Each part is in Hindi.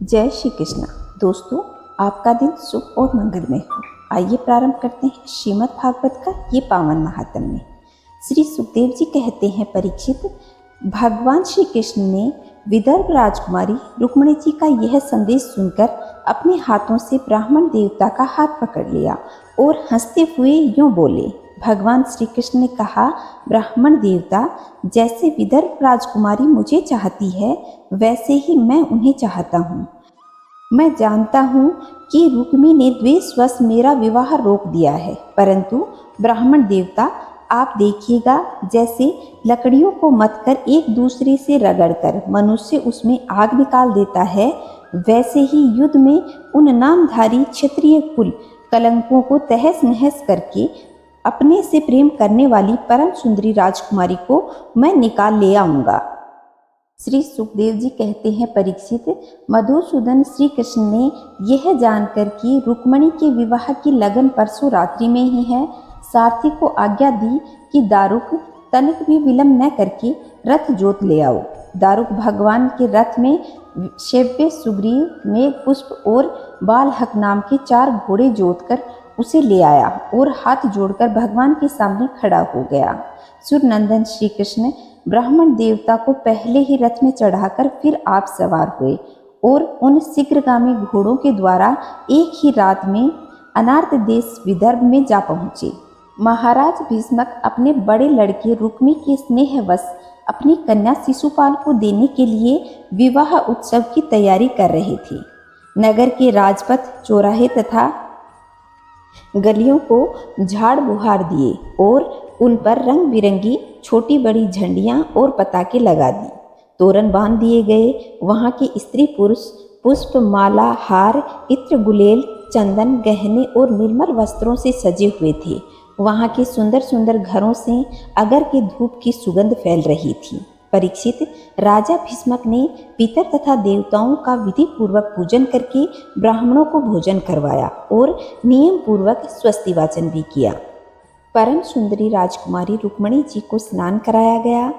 जय श्री कृष्ण। दोस्तों, आपका दिन शुभ और मंगलमय हो। आइए प्रारंभ करते हैं श्रीमद् भागवत का ये पावन महात्म्य। श्री सुखदेव जी कहते हैं, परीक्षित, भगवान श्री कृष्ण ने विदर्भ राजकुमारी रुक्मिणी जी का यह संदेश सुनकर अपने हाथों से ब्राह्मण देवता का हाथ पकड़ लिया और हंसते हुए यूं बोले। भगवान श्री कृष्ण ने कहा, ब्राह्मण देवता, जैसे विदर्भ राजकुमारी मुझे चाहती है वैसे ही मैं उन्हें चाहता हूँ। मैं जानता हूँ कि रुक्मी ने द्वेषवश मेरा विवाह रोक दिया है, परंतु ब्राह्मण देवता, आप देखिएगा, जैसे लकड़ियों को मथकर एक दूसरे से रगड़कर मनुष्य उसमें आग निकाल देता है, वैसे ही युद्ध में उन नामधारी क्षत्रिय कुल कलंकों को तहस नहस करके अपने से प्रेम करने वाली परम सुंदरी राजकुमारी को मैं निकाल ले आऊंगा। श्री सुखदेव जी कहते हैं, परीक्षित, मधुसूदन श्री कृष्ण ने यह जानकर कि रुक्मिणी के विवाह की लगन परसों रात्रि में ही है, सारथी को आज्ञा दी कि दारुक तनिक भी विलंब न करके रथ जोत ले आओ। दारुक भगवान के रथ में शैव्य, सुग्रीव, मेघ पुष्प और बालहक नाम के 4 घोड़े जोतकर उसे ले आया और हाथ जोड़कर भगवान के सामने खड़ा हो गया। सूर्यनंदन श्री कृष्ण ब्राह्मण देवता को पहले ही रथ में चढ़ाकर फिर आप सवार हुए और उन शीघ्रगामी घोड़ों के द्वारा एक ही रात में अनार्त देश विदर्भ में जा पहुंचे। महाराज भीष्मक अपने बड़े लड़के रुक्मी के स्नेहवश अपनी कन्या शिशुपाल को देने के लिए विवाह उत्सव की तैयारी कर रहे थे। नगर के राजपथ, चौराहे तथा गलियों को झाड़ बुहार दिए और उन पर रंग बिरंगी छोटी बड़ी झंडियां और पताके लगा दी। तोरण बांध दिए गए। वहां के स्त्री पुरुष पुष्प, माला, हार, इत्र, गुलेल, चंदन, गहने और निर्मल वस्त्रों से सजे हुए थे। वहां के सुंदर सुंदर घरों से अगर के धूप की सुगंध फैल रही थी। परीक्षित, राजा भीष्मक ने पितर तथा देवताओं का विधि पूर्वक पूजन करके ब्राह्मणों को भोजन करवाया और नियम पूर्वक स्वस्ति वाचन भी किया। परम सुंदरी राजकुमारी रुक्मिणी जी को स्नान कराया गया।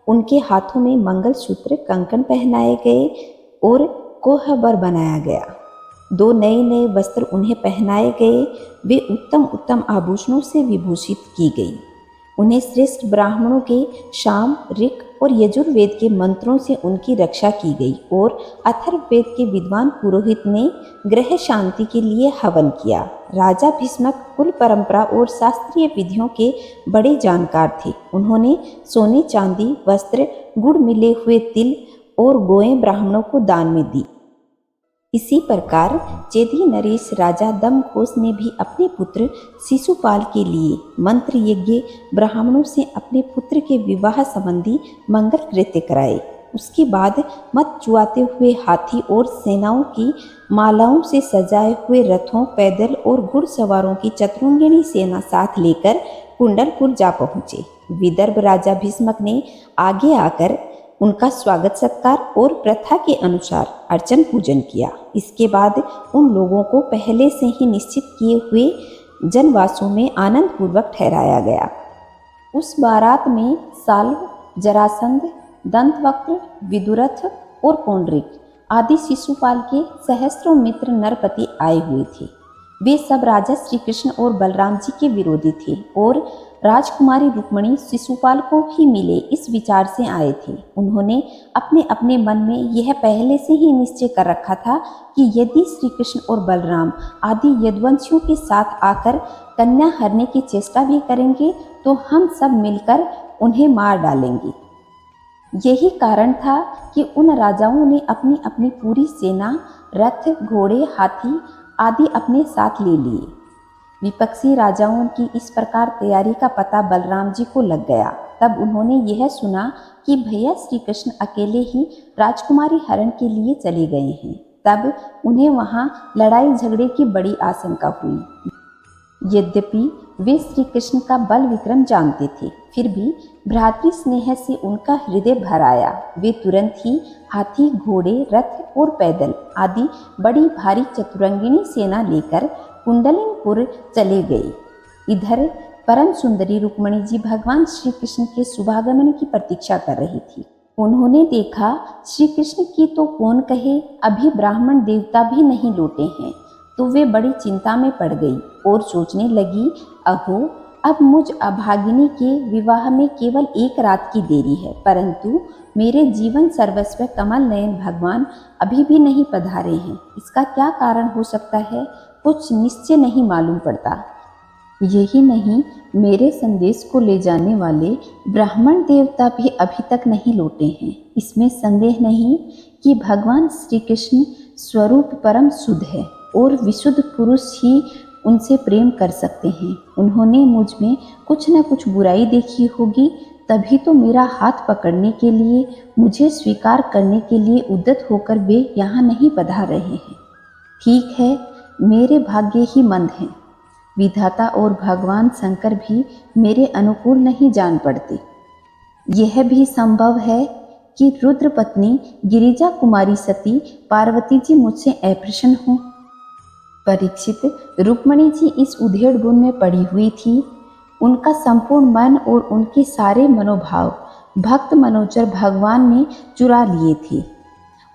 उनके हाथों में मंगलसूत्र, कंकण पहनाए गए और कोहबर बनाया गया। 2 नए नए वस्त्र उन्हें पहनाए गए। वे उत्तम उत्तम आभूषणों से विभूषित की गई। उन्हें श्रेष्ठ ब्राह्मणों के शाम, ऋक और यजुर्वेद के मंत्रों से उनकी रक्षा की गई और अथर्ववेद के विद्वान पुरोहित ने ग्रह शांति के लिए हवन किया। राजा भीष्मक कुल परंपरा और शास्त्रीय विधियों के बड़े जानकार थे। उन्होंने सोने, चांदी, वस्त्र, गुड़ मिले हुए तिल और गोएं ब्राह्मणों को दान में दी। इसी प्रकार चेदी नरेश राजा दमघोष ने भी अपने पुत्र शिशुपाल के लिए मंत्र यज्ञ ब्राह्मणों से अपने पुत्र के विवाह संबंधी मंगल कृत्य कराए। उसके बाद मत चुआते हुए हाथी और सेनाओं की मालाओं से सजाए हुए रथों, पैदल और घुड़सवारों की चतुरंगिणी सेना साथ लेकर कुंडलपुर जा पहुँचे। विदर्भ राजा भीष्मक ने आगे आकर उनका स्वागत सत्कार और प्रथा के अनुसार अर्चन पूजन किया। इसके बाद उन लोगों को पहले से ही निश्चित किए हुए जनवासों में आनंद पूर्वक ठहराया गया। उस बारात में साल्व, जरासंध, दंतवक्र, विदुरथ और पौंड्रिक आदि शिशुपाल के सहस्रों मित्र नरपति आए हुए थे। वे सब राजा श्री कृष्ण और बलराम जी के विरोधी थे और राजकुमारी रुक्मिणी शिशुपाल को ही मिले इस विचार से आए थे। उन्होंने अपने अपने मन में यह पहले से ही निश्चय कर रखा था कि यदि श्री कृष्ण और बलराम आदि यदुवंशियों के साथ आकर कन्या हरने की चेष्टा भी करेंगे तो हम सब मिलकर उन्हें मार डालेंगे। यही कारण था कि उन राजाओं ने अपनी अपनी पूरी सेना, रथ, घोड़े, हाथी आदि अपने साथ ले लिए। विपक्षी राजाओं की इस प्रकार तैयारी का पता बलराम जी को लग गया। तब उन्होंने यह सुना कि भैया श्री कृष्ण अकेले ही राजकुमारी हरण के लिए चले गए हैं। तब उन्हें वहां लड़ाई झगड़े की बड़ी आशंका हुई। यद्यपि वे श्री कृष्ण का बल विक्रम जानते थे, फिर भी भ्रातृ स्नेह से उनका हृदय भर आया। वे तुरंत ही हाथी, घोड़े, रथ और पैदल आदि बड़ी भारी चतुरंगिणी सेना लेकर कुंडलिनपुर चले गए। इधर परम सुंदरी रुक्मिणी जी भगवान श्री कृष्ण के शुभागमन की प्रतीक्षा कर रही थी। उन्होंने देखा श्री कृष्ण की तो कौन कहे, अभी ब्राह्मण देवता भी नहीं लौटे हैं। तो वे बड़ी चिंता में पड़ गई और सोचने लगी, अहो, अब मुझ अभागिनी के विवाह में केवल एक रात की देरी है, परंतु मेरे जीवन सर्वस्व कमल नयन भगवान अभी भी नहीं पधारे हैं। इसका क्या कारण हो सकता है, कुछ निश्चय नहीं मालूम पड़ता। यही नहीं, मेरे संदेश को ले जाने वाले ब्राह्मण देवता भी अभी तक नहीं लौटे हैं। इसमें संदेह नहीं कि भगवान श्री कृष्ण स्वरूप परम शुद्ध है और विशुद्ध पुरुष ही उनसे प्रेम कर सकते हैं। उन्होंने मुझ में कुछ न कुछ बुराई देखी होगी, तभी तो मेरा हाथ पकड़ने के लिए, मुझे स्वीकार करने के लिए उद्यत होकर वे यहाँ नहीं पधार रहे हैं। ठीक है, मेरे भाग्य ही मंद हैं। विधाता और भगवान शंकर भी मेरे अनुकूल नहीं जान पड़ते। यह भी संभव है कि रुद्र पत्नी गिरिजा कुमारी सती पार्वती जी मुझसे अप्रसन्न हो। परीक्षित, रुक्मणी जी इस उधेड़ बुन में पड़ी हुई थी। उनका संपूर्ण मन और उनके सारे मनोभाव भक्त मनोचर भगवान ने चुरा लिए थे।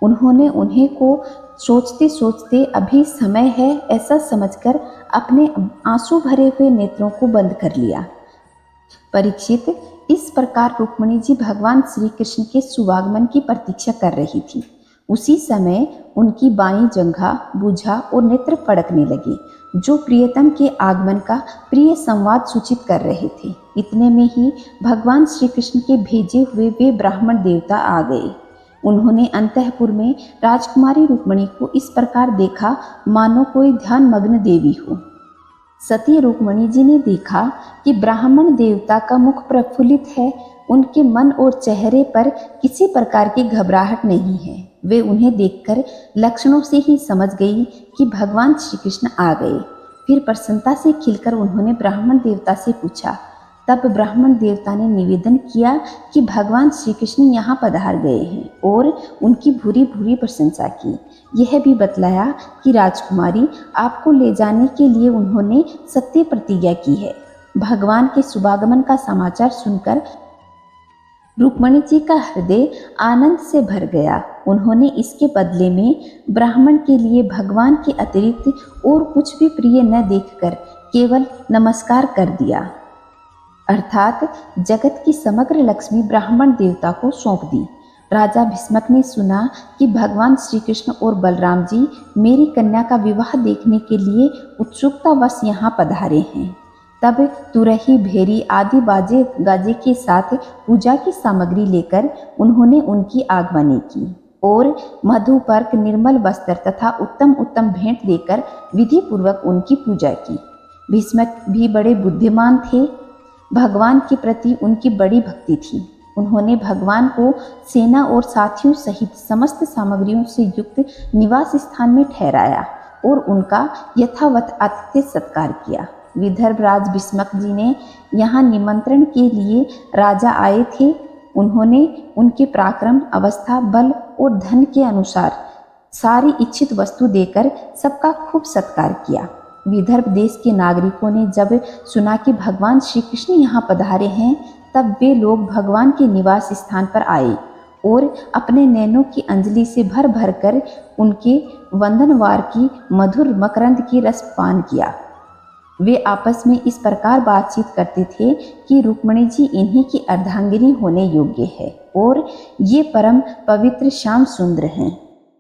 उन्होंने उन्हें को सोचते सोचते अभी समय है ऐसा समझकर अपने आंसू भरे हुए नेत्रों को बंद कर लिया। परीक्षित, इस प्रकार रुक्मिणी जी भगवान श्री कृष्ण के सुवागमन की प्रतीक्षा कर रही थी। उसी समय उनकी बाईं जंघा बुझा और नेत्र फड़कने लगे, जो प्रियतम के आगमन का प्रिय संवाद सूचित कर रहे थे। इतने में ही भगवान श्री कृष्ण के भेजे हुए वे ब्राह्मण देवता आ गए। उन्होंने अंतःपुर में राजकुमारी रुक्मिणी को इस प्रकार देखा मानो कोई ध्यान मग्न देवी हो। सती रुक्मिणी जी ने देखा कि ब्राह्मण देवता का मुख प्रफुल्लित है, उनके मन और चेहरे पर किसी प्रकार की घबराहट नहीं है। वे उन्हें देखकर लक्षणों से ही समझ गई कि भगवान श्री कृष्ण आ गए। फिर प्रसन्नता से खिलकर उन्होंने ब्राह्मण देवता से पूछा। तब ब्राह्मण देवता ने निवेदन किया कि भगवान श्री कृष्ण यहाँ पधार गए हैं और उनकी भूरी भूरी प्रशंसा की। यह भी बतलाया कि राजकुमारी आपको ले जाने के लिए उन्होंने सत्य प्रतिज्ञा की है। भगवान के शुभागमन का समाचार सुनकर रुक्मिणी जी का हृदय आनंद से भर गया। उन्होंने इसके बदले में ब्राह्मण के लिए भगवान के अतिरिक्त और कुछ भी प्रिय न देखकर केवल नमस्कार कर दिया, अर्थात जगत की समग्र लक्ष्मी ब्राह्मण देवता को सौंप दी। राजा भीष्मक ने सुना कि भगवान श्री कृष्ण और बलराम जी मेरी कन्या का विवाह देखने के लिए उत्सुकतावश यहाँ पधारे हैं। तब तुरही, भेरी आदि बाजे गाजे के साथ पूजा की सामग्री लेकर उन्होंने उनकी आगमनी की और मधुपर्क, निर्मल वस्त्र तथा उत्तम उत्तम भेंट देकर विधि पूर्वक उनकी पूजा की। भीष्मक भी बड़े बुद्धिमान थे। भगवान के प्रति उनकी बड़ी भक्ति थी। उन्होंने भगवान को सेना और साथियों सहित समस्त सामग्रियों से युक्त निवास स्थान में ठहराया और उनका यथावत आतिथ्य सत्कार किया। विदर्भ राज भीष्मक जी ने यहाँ निमंत्रण के लिए राजा आए थे। उन्होंने उनके पराक्रम, अवस्था, बल और धन के अनुसार सारी इच्छित वस्तु देकर सबका खूब सत्कार किया। विदर्भ देश के नागरिकों ने जब सुना कि भगवान श्री कृष्ण यहाँ पधारे हैं, तब वे लोग भगवान के निवास स्थान पर आए और अपने नैनों की अंजलि से भर भर कर उनके वंदनवार की मधुर मकरंद की रस पान किया। वे आपस में इस प्रकार बातचीत करते थे कि रुक्मिणी जी इन्हीं की अर्धांगिनी होने योग्य है और ये परम पवित्र श्याम सुंदर हैं,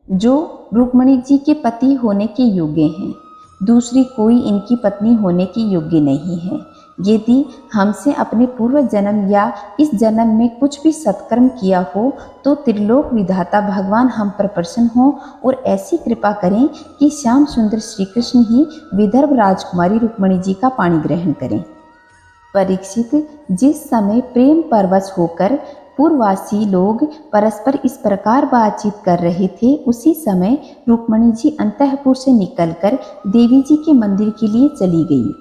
जो रुक्मिणी जी के पति होने के योग्य हैं। दूसरी कोई इनकी पत्नी होने की योग्य नहीं है। यदि हमसे अपने पूर्व जन्म या इस जन्म में कुछ भी सत्कर्म किया हो तो त्रिलोक विधाता भगवान हम पर प्रसन्न हो और ऐसी कृपा करें कि श्याम सुंदर श्री कृष्ण ही विदर्भ राजकुमारी रुक्मिणी जी का पाणी ग्रहण करें। परीक्षित, जिस समय प्रेम परवश होकर पूर्ववासी लोग परस्पर इस प्रकार बातचीत कर रहे थे, उसी समय रुक्मिणी जी अंतःपुर से निकलकर देवी जी के मंदिर के लिए चली गई।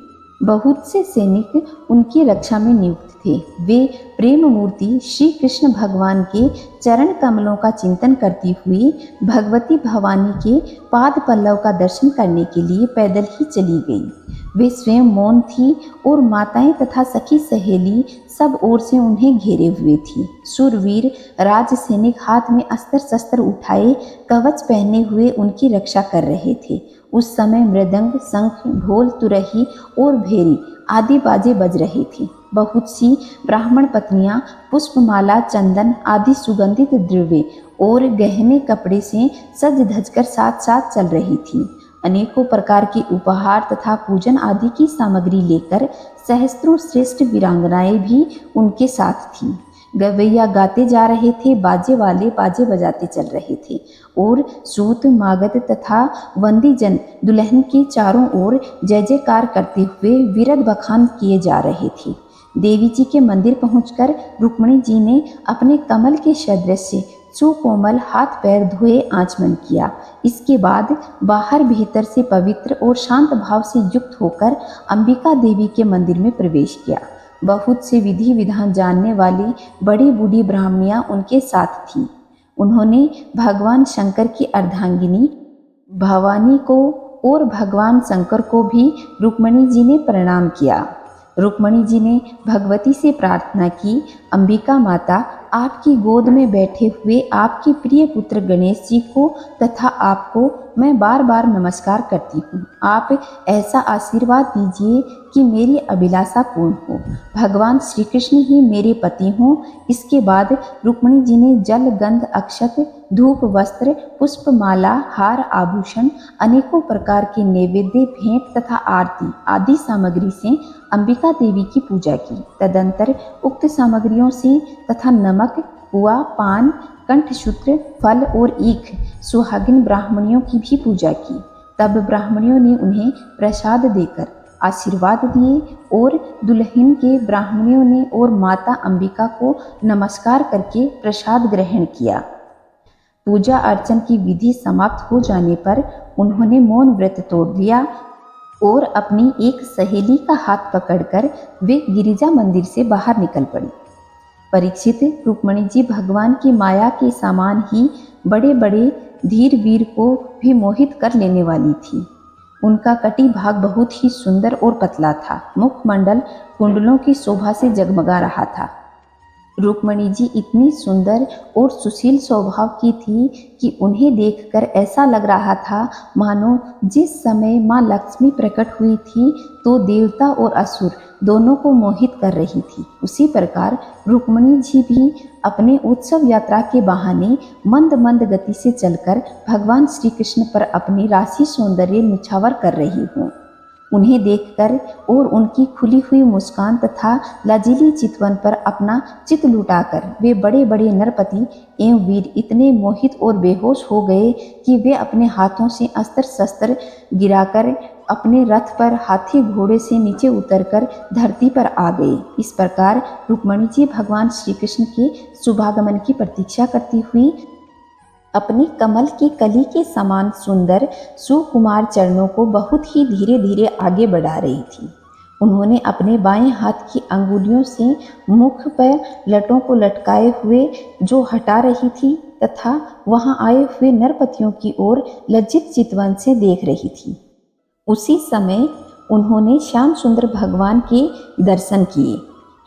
बहुत से सैनिक उनकी रक्षा में नियुक्त थे। वे प्रेम मूर्ति श्री कृष्ण भगवान के चरण कमलों का चिंतन करती हुई भगवती भवानी के पाद पल्लव का दर्शन करने के लिए पैदल ही चली गई। वे स्वयं मौन थी और माताएं तथा सखी सहेली सब ओर से उन्हें घेरे हुए थी। शूरवीर राज सैनिक हाथ में अस्त्र शस्त्र उठाए कवच पहने हुए उनकी रक्षा कर रहे थे। उस समय मृदंग, शंख, ढोल, तुरही और भेरी आदि बाजे बज रहे थे। बहुत सी ब्राह्मण पत्नियां पुष्पमाला, चंदन आदि सुगंधित द्रव्य और गहने कपड़े से सज धजकर साथ साथ चल रही थी। अनेकों प्रकार के उपहार तथा पूजन आदि की सामग्री लेकर सहस्त्रों श्रेष्ठ वीरांगनाएं भी उनके साथ थीं। गवैया गाते जा रहे थे, बाजे वाले बाजे बजाते चल रहे थे और सूत, मागध तथा वंदीजन दुल्हन के चारों ओर जय जयकार करते हुए विरध बखान किए जा रहे थे। देवी जी के मंदिर पहुंचकर रुक्मिणी जी ने अपने कमल के सदृश सुकोमल हाथ पैर धोए आचमन किया। इसके बाद बाहर भीतर से पवित्र और शांत भाव से युक्त होकर अंबिका देवी के मंदिर में प्रवेश किया। बहुत से विधि विधान जानने वाली बड़ी बूढ़ी ब्राह्मणियां उनके साथ थीं। उन्होंने भगवान शंकर की अर्धांगिनी भवानी को और भगवान शंकर को भी रुक्मिणी जी ने प्रणाम किया। रुक्मिणी जी ने भगवती से प्रार्थना की, अंबिका माता, आपकी गोद में बैठे हुए आपके प्रिय पुत्र गणेश जी को तथा आपको मैं बार बार नमस्कार करती हूँ। आप ऐसा आशीर्वाद दीजिए कि मेरी अभिलाषा पूर्ण हो। भगवान श्री कृष्ण ही मेरे पति हों। इसके बाद रुक्मिणी जी ने जल, गंध, अक्षत, धूप, वस्त्र, पुष्पमाला, हार, आभूषण, अनेकों प्रकार के नैवेद्य, भेंट तथा आरती आदि सामग्री से अंबिका देवी की पूजा की। तदंतर उक्त सामग्रियों से तथा नमक, पुआ, पान, कंठसूत्र, फल और ईख सुहागिन ब्राह्मणियों की भी पूजा की। तब ब्राह्मणियों ने उन्हें प्रसाद देकर आशीर्वाद दिए और दुल्हन के ब्राह्मणियों ने और माता अंबिका को नमस्कार करके प्रसाद ग्रहण किया। पूजा अर्चन की विधि समाप्त हो जाने पर उन्होंने मौन व्रत तोड़ दिया और अपनी एक सहेली का हाथ पकड़कर वे गिरिजा मंदिर से बाहर निकल पड़ी। परीक्षित, रुक्मिणी जी भगवान की माया के समान ही बड़े बड़े धीर वीर को भी मोहित कर लेने वाली थी। उनका कटी भाग बहुत ही सुंदर और पतला था। मुखमंडल कुंडलों की शोभा से जगमगा रहा था। रुक्मिणी जी इतनी सुंदर और सुशील स्वभाव की थी कि उन्हें देखकर ऐसा लग रहा था मानो जिस समय माँ लक्ष्मी प्रकट हुई थी तो देवता और असुर दोनों को मोहित कर रही थी। उसी प्रकार रुक्मिणी जी भी अपने उत्सव यात्रा के बहाने मंद मंद गति से चलकर भगवान श्री कृष्ण पर अपनी राशि सौंदर्य निछावर कर रही हूँ। उन्हें देखकर और उनकी खुली हुई मुस्कान तथा लजीली चितवन पर अपना चित लुटाकर वे बड़े बड़े नरपति एवं वीर इतने मोहित और बेहोश हो गए कि वे अपने हाथों से अस्त्र शस्त्र गिराकर अपने रथ पर हाथी घोड़े से नीचे उतरकर धरती पर आ गए। इस प्रकार रुक्मिणी जी भगवान श्री कृष्ण के शुभागमन की प्रतीक्षा करती हुई अपने कमल की कली के समान सुंदर सुकुमार चरणों को बहुत ही धीरे धीरे आगे बढ़ा रही थी। उन्होंने अपने बाएं हाथ की अंगुलियों से मुख पर लटों को लटकाए हुए जो हटा रही थी तथा वहां आए हुए नरपतियों की ओर लज्जित चितवन से देख रही थी। उसी समय उन्होंने श्याम सुंदर भगवान के दर्शन किए।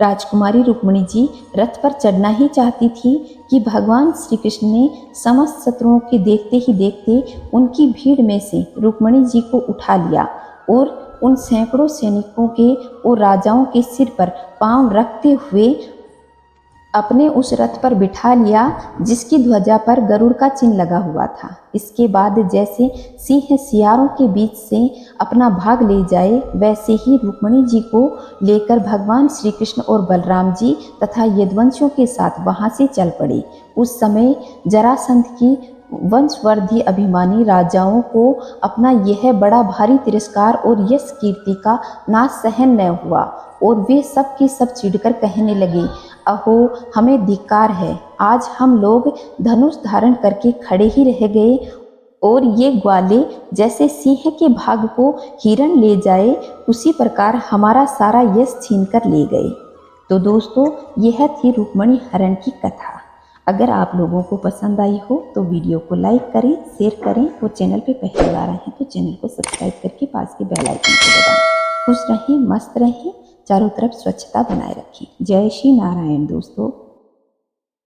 राजकुमारी रुक्मिणी जी रथ पर चढ़ना ही चाहती थी कि भगवान श्री कृष्ण ने समस्त शत्रुओं के देखते ही देखते उनकी भीड़ में से रुक्मिणी जी को उठा लिया और उन सैकड़ों सैनिकों के और राजाओं के सिर पर पांव रखते हुए अपने उस रथ पर बिठा लिया जिसकी ध्वजा पर गरुड़ का चिन्ह लगा हुआ था। इसके बाद जैसे सिंह सियारों के बीच से अपना भाग ले जाए वैसे ही रुक्मिणी जी को लेकर भगवान श्री कृष्ण और बलराम जी तथा यदुवंशियों के साथ वहां से चल पड़े। उस समय जरासंध की वंशवर्धी अभिमानी राजाओं को अपना यह बड़ा भारी तिरस्कार और यश कीर्ति का नाश सहन न हुआ और वे सब के सब चिढ़कर कहने लगे, अहो हमें धिक्कार है, आज हम लोग धनुष धारण करके खड़े ही रह गए और ये ग्वाले जैसे सिंह के भाग को हिरण ले जाए उसी प्रकार हमारा सारा यश छीन कर ले गए। तो दोस्तों यह थी रुक्मिणी हरण की कथा। अगर आप लोगों को पसंद आई हो तो वीडियो को लाइक करें, शेयर करें और चैनल पे पहली बार आए हैं तो चैनल को सब्सक्राइब करके पास के बेल आइकन को दबाएं। खुश रहें, मस्त रहें, चारों तरफ स्वच्छता बनाए रखें। जय श्री नारायण दोस्तों।